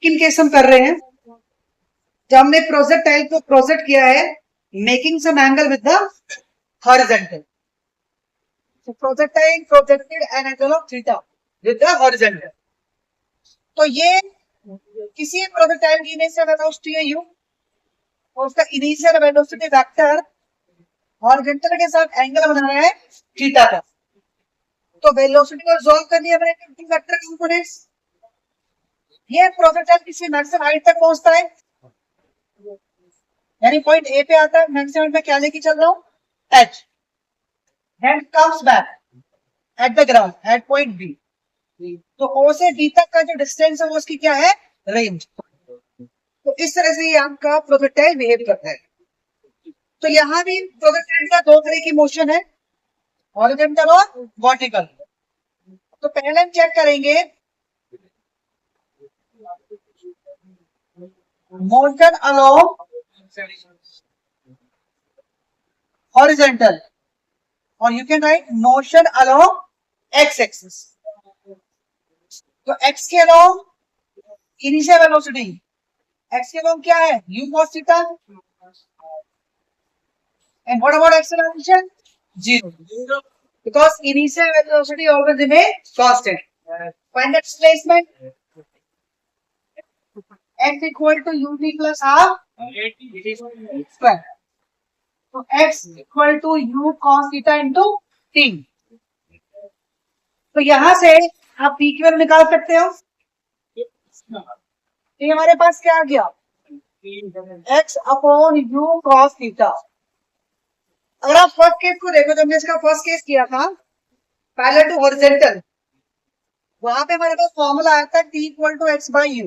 किन केस हम कर रहे हैं, जब हमने प्रोजेक्टाइल को प्रोजेक्ट किया है making some angle with the horizontal, projectile projected an angle of theta with the horizontal. तो ये किसी प्रोजेक्टाइल की इनिशियल वेलोसिटी है u और उसका इनिशियल वेलोसिटी वेक्टर हॉरिजॉन्टल के साथ एंगल बना रहा है थीटा का। तो वेलोसिटी को रिजॉल्व करनी है अपने वेक्टर कंपोनेंट्स। ये प्रोजेक्टाइल किसी मैक्सिमम हाइट तक पहुंचता है, यानी पॉइंट ए पे आता है, मैक्सिमम में क्या लेके चल रहा हूं h, then comes back at the ground at point b। तो o से b तक का जो डिस्टेंस है वो उसकी क्या है, रेंज। तो इस तरह से ये आपका प्रोजेक्टाइल बिहेव करता है। तो यहां भी प्रोजेक्टाइल का दो तरह की मोशन है, हॉरिजॉन्टल और वर्टिकल। तो पहले हम चेक करेंगे मोशन अलोंग हॉरिजॉन्टल और you can write motion along x axis. तो एक्स के अलोंग इनिशियल वेलोसिटी, एक्स के अलोंग क्या है u cos theta, and what about acceleration? 0, because initial velocity always remains constant. Find the displacement x equal to ut plus half square. So x equal to u cos theta into t. तो यहां से आप p की value निकाल सकते हो। ये हमारे पास क्या आ गया, x अपॉन u cos थीटा। अगर आप फर्स्ट केस को देखो, जब हमने इसका फर्स्ट केस किया था पैरेलल टू हॉरिजॉन्टल, वहां पे हमारे पास फॉर्मूला आया था t equal to x by u।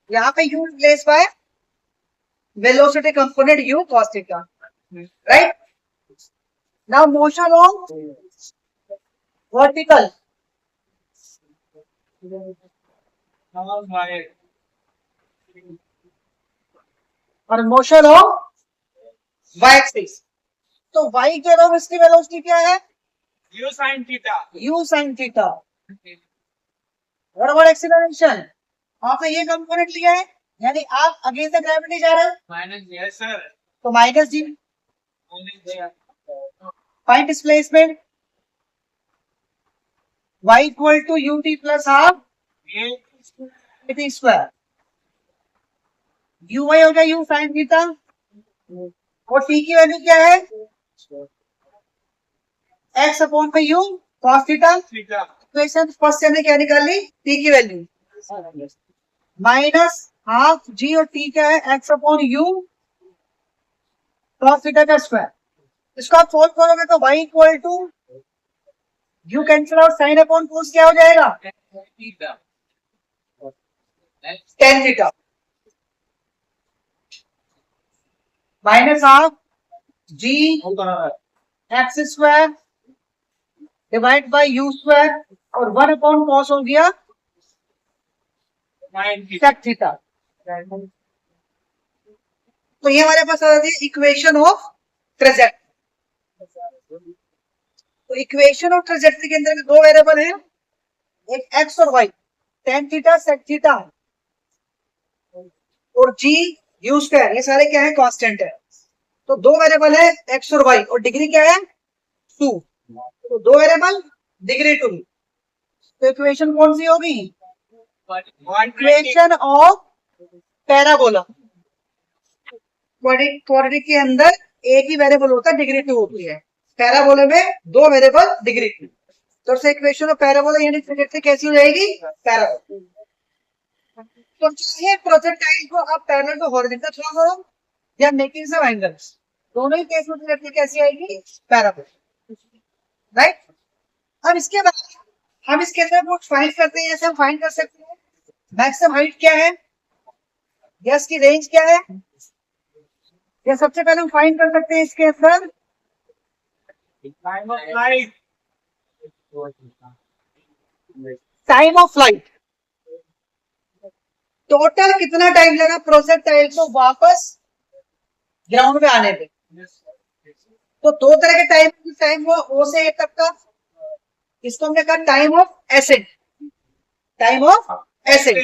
यहाँ पे u replace by velocity component u cos theta, right. Now motion on vertical, और मोशन ऑन y एक्सिस। तो y के अलावा इसकी वेलोसिटी क्या है, u sin theta। u sin theta. What about acceleration, आपने ये कंपोनेंट लिया है, यानी आप अगेंस्ट द ग्रेविटी जा रहे हो, माइनस यस सर, तो minus g. Find displacement y equal to ut plus half t square. uy हो गया u sin थीटा और t की वैल्यू क्या है, x अपॉन में u cos theta. Equation first से हमने क्या निकाली, t की वैल्यू माइनस हाफ g और t क्या है, x अपॉन u cos थीटा का स्क्वायर। इसको आप सोल्व करोगे तो y equal to u cancel out, sine upon कोस क्या हो जाएगा, tan theta minus half g x square divide by u square और 1 अपॉन कॉस हो गया सेक थीटा। तो ये हमारे पास आ जाती है इक्वेशन ऑफ ट्रेजेक्टरी। तो इक्वेशन ऑफ ट्रेजेक्टरी के अंदर दो वेरिएबल है, एक x और y, tan theta sec theta और g u स्क्वायर, ये सारे क्या है, कांस्टेंट है। तो दो वेरिएबल है x और y और डिग्री क्या है 2, तो दो वेरिएबल डिग्री 2। तो इक्वेशन कौन सी होगी, इक्वेशन ऑफ पैराबोला। क्वाड्रेटिक के अंदर एक ही वेरिएबल होता है, डिग्री 2 होती है, पैराबोला में दो वेरिएबल डिग्री 2। तो से इक्वेशन ऑफ पैराबोला यानी ट्रेजेक्टरी कैसी हो जाएगी, पैराबोला। तो चाहे प्रोजेक्टाइल को आप पैरेलल टू हॉरिजॉन्टल थ्रो करो या मेकिंग सम एंगल्स, दोनों ही केस में ट्रेजेक्टरी कैसी आएगी, पैराबोला, राइट। अब इसके बाद हम इसके अंदर कुछ फाइंड करते हैं, जैसे हम फाइंड कर सकते हैं मैक्सिमम हाइट क्या है या इसकी रेंज क्या है, या सबसे पहले हम फाइंड कर सकते हैं इसके अंदर time of flight, time of flight. Total कितना टाइम लगा प्रोजेक्टाइल को वापस ग्राउंड में आने पे। तो दो तरह के टाइम हुआ ओ से ए तक का, इसको हमने कहा time of acid, time of acid.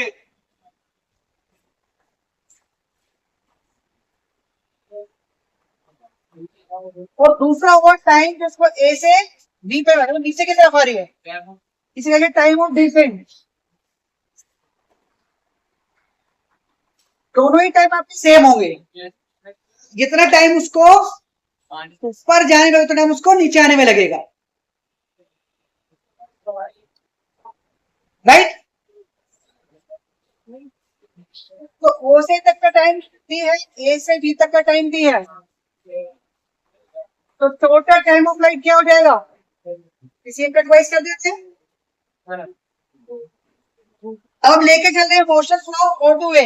और दूसरा हुआ टाइम जिसको ए से बी पे मतलब नीचे की तरफ आ रही है, इसी वजह टाइम ऑफ डिसेंट। दोनों ही टाइम आपके सेम होंगे, जितना टाइम उसको ऊपर जाने में उतना टाइम उसको नीचे आने में लगेगा, राइट। तो ओ से तक का टाइम दी है, ए से बी तक का टाइम दी है, तो टोटल टाइम ऑफ फ्लाइट क्या हो जाएगा, इसी एक वाइज कर देते हैं। अब लेके चल रहे हैं motion from O to A,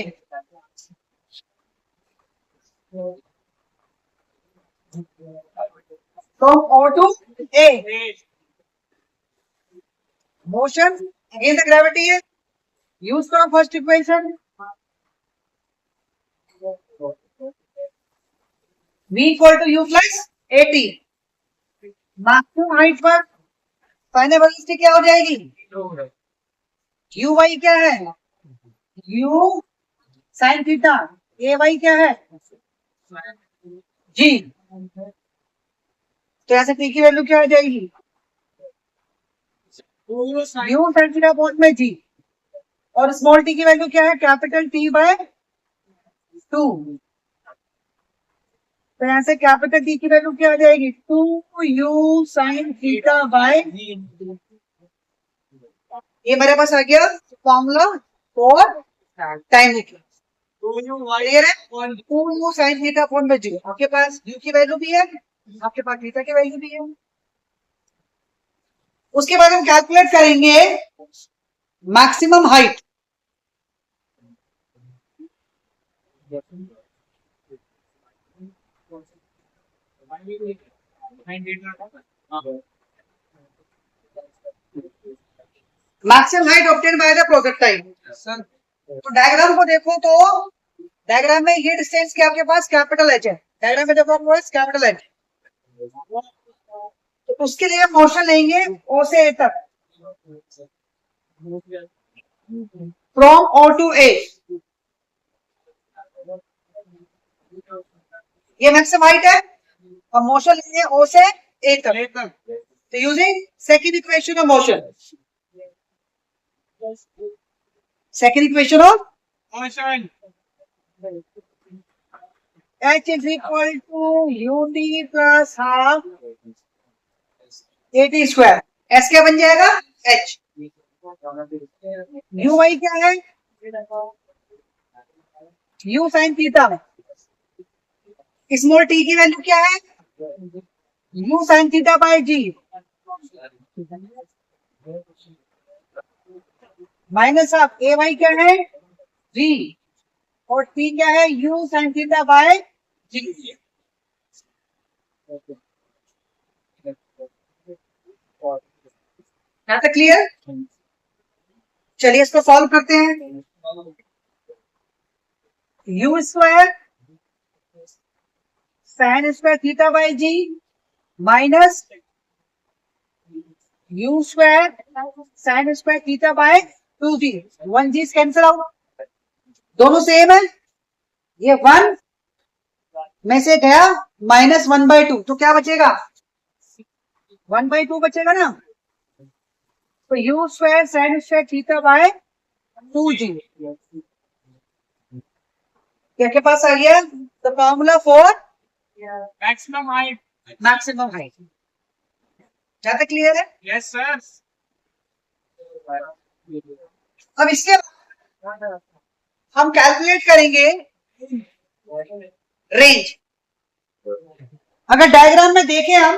from O to A, motion against the gravity है, यूज करो first equation, v equal to u plus at, maximum height पर फाइनल वेलोसिटी क्या हो जाएगी, यू वाई क्या है, u sine theta, a y क्या है, जी। तो यहाँ से टी की वैल्यू क्या आ जाएगी, यू साइन थीटा अपॉन में जी, और स्मॉल टी की वैल्यू क्या है, कैपिटल टी बाय 2। तो यहाँ से कैपिटल टी की वैल्यू क्या आ जाएगी, 2u साइन थीटा बाय, ये मेरे पास आ गया फॉर्मूला फॉर टाइम निकला, क्लियर है, 2u साइन थीटा अपॉन में जी। आपके पास u की वैल्यू भी है, आपके पास थीटा की वैल्यू भी है। उसके बाद हम कैलकुलेट करेंगे maximum height, maximum height obtain by the projectile. तो डायग्राम को देखो तो डायग्राम में ये डिस्टेंस क्या आपके पास कैपिटल एच है, डायग्राम में देखो आपके पास कैपिटल एच, तो उसके लिए मोशन लेंगे ओ से ए तक, फ्रॉम ओ टू ए, ये मैक्सिमम हाइट है, और मोशन लेंगे ओ से ए तक। तो using second equation of motion, second equation of motion, h is equal to ut plus half at square, s क्या बन जाएगा, h, uy क्या है, u sin theta, small t की वैल्यू क्या है, u sin theta by g, minus of a y क्या है, g, और t क्या है, u sin theta by g। यहाँ तक क्लियर, चलिए इसको सॉल्व करते हैं। u square sine square theta by g minus u square sine square theta by 2g, 1g cancel out, दोनों सेम है, ये 1 में से गया -1/2, तो क्या बचेगा, 1/2 बचेगा ना, तो u square sine square theta by 2g, क्या पास आ गया the formula for maximum height. Maximum height. क्या तक क्लियर है, Yes, sir. अब इसके बाद हम कैलकुलेट करेंगे रेंज। अगर डायग्राम में देखें हम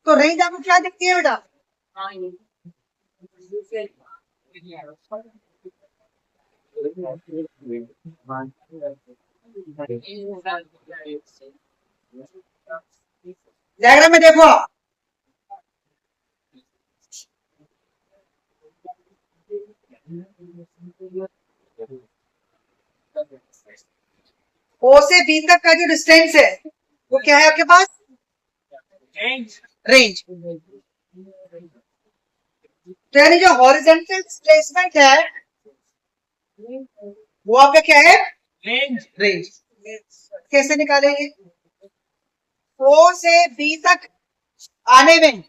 तो रेंज आपको क्या दिखती है बेटा, डायग्राम में देखो आप, ओ से बी तक का जो डिस्टेंस है वो क्या है आपके पास, Range. रेंज। तो यानी जो हॉरिजॉन्टल डिस्प्लेसमेंट है वो आपका क्या है, Range. रेंज। कैसे निकालेंगे? ओ से बी तक आने में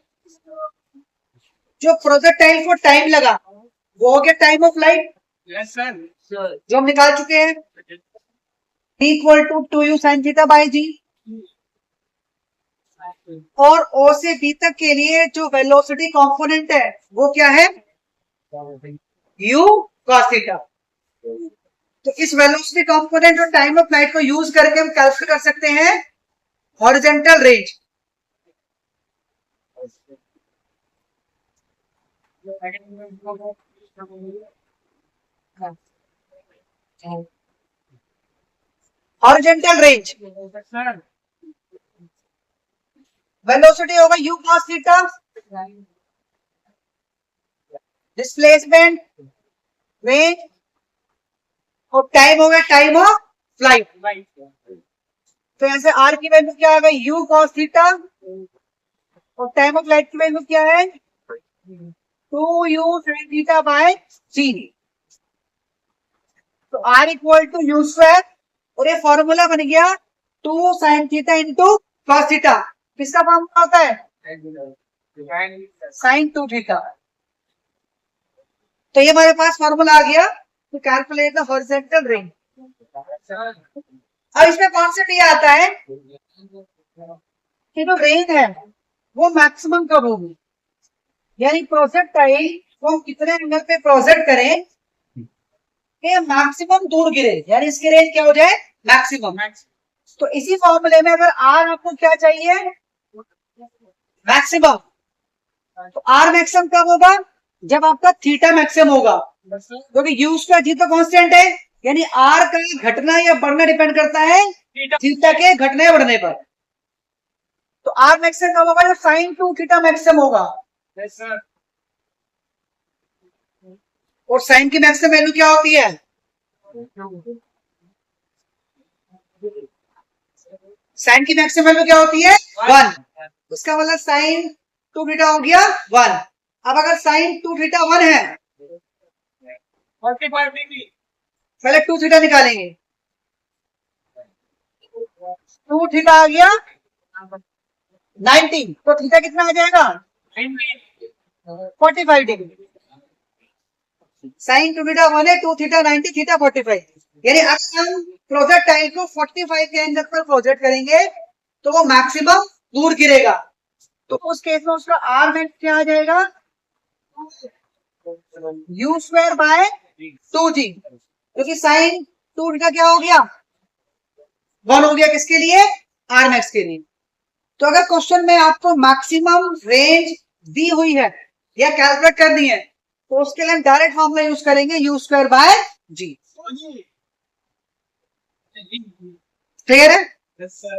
जो प्रोजेक्टाइल को टाइम लगा वो हो गया time of light, Yes, sir. जो हम निकाल चुके हैं, equal to 2u sin theta by g. और ओ से बी तक के लिए जो वेलोसिटी कंपोनेंट है वो क्या है? u cos theta. तो इस वेलोसिटी कंपोनेंट और टाइम ऑफ लाइट को यूज करके हम कैलकुलेट कर सकते हैं horizontal range. Horizontal range Yes, sir. Velocity होगा u cos theta, displacement range, और टाइम होगा टाइम ऑफ फ्लाइट। Right. तो यहाँ से r की वैल्यू क्या आएगा? u cos थीटा, और टाइम ऑफ फ्लाइट की वैल्यू क्या है? 2u sin theta by c। तो r equal to u square, और ये फॉर्मूला बन गया 2 sin theta into cos theta. किसका फॉर्मूला होता है? sin 2 theta. तो ये हमारे पास फॉर्मूला आ गया to calculate the horizontal range. अब इसमें कॉन्सेप्ट ये आता है कि जो रेंज है वो मैक्सिमम कब होगी, यानी प्रोजेक्टाइल को हम कितने एंगल पे प्रोजेक्ट करें कि मैक्सिमम दूर गिरे, यानी इसकी रेंज क्या हो जाए? मैक्सिमम। तो इसी फॉर्मूले में अगर आर आपको क्या चाहिए? मैक्सिमम। तो आर मैक्सिमम कब होगा? जब आपका थीटा मैक्सिमम होगा, क्योंकि यू स्क्वायर जी तो कांस्टेंट है, यानी आर का घटना या बढ़ना डिपेंड करता है थीटा के घटने या बढ़ने पर। तो आर मैक्सिमम कब होगा? जब साइन 2 थीटा मैक्सिमम होगा। Yes, sir. और साइन की मैक्सिमम वैल्यू क्या होती है? साइन की मैक्सिमम वैल्यू क्या होती है? 1। उसका मतलब साइन 2 थीटा हो गया 1। अब अगर साइन 2 थीटा 1 है, 45 degree. पहले 2 थीटा निकालेंगे। 2 थीटा आ गया 90, तो थीटा कितना आ जाएगा? 45 डिग्री। साइन 2 थीटा 1 है, 2 थीटा 90, थीटा 45। यानी अगर हम प्रोजेक्टाइल को 45 के एंगल पर प्रोजेक्ट करेंगे तो वो मैक्सिमम दूर गिरेगा। तो उस केस में उसका आर मैक्स क्या आ जाएगा? यू स्क्वायर बाय 2g, क्योंकि साइन 2 थीटा क्या हो गया? 1 हो गया। किसके लिए? आर मैक्स के लिए। तो अगर क्वेश्चन में आपको मैक्सिमम रेंज दी हुई है या कैलकुलेट करनी है तो उसके लिए हम डायरेक्ट फॉर्मूला यूज करेंगे u square by g. Clear है? Yes, sir.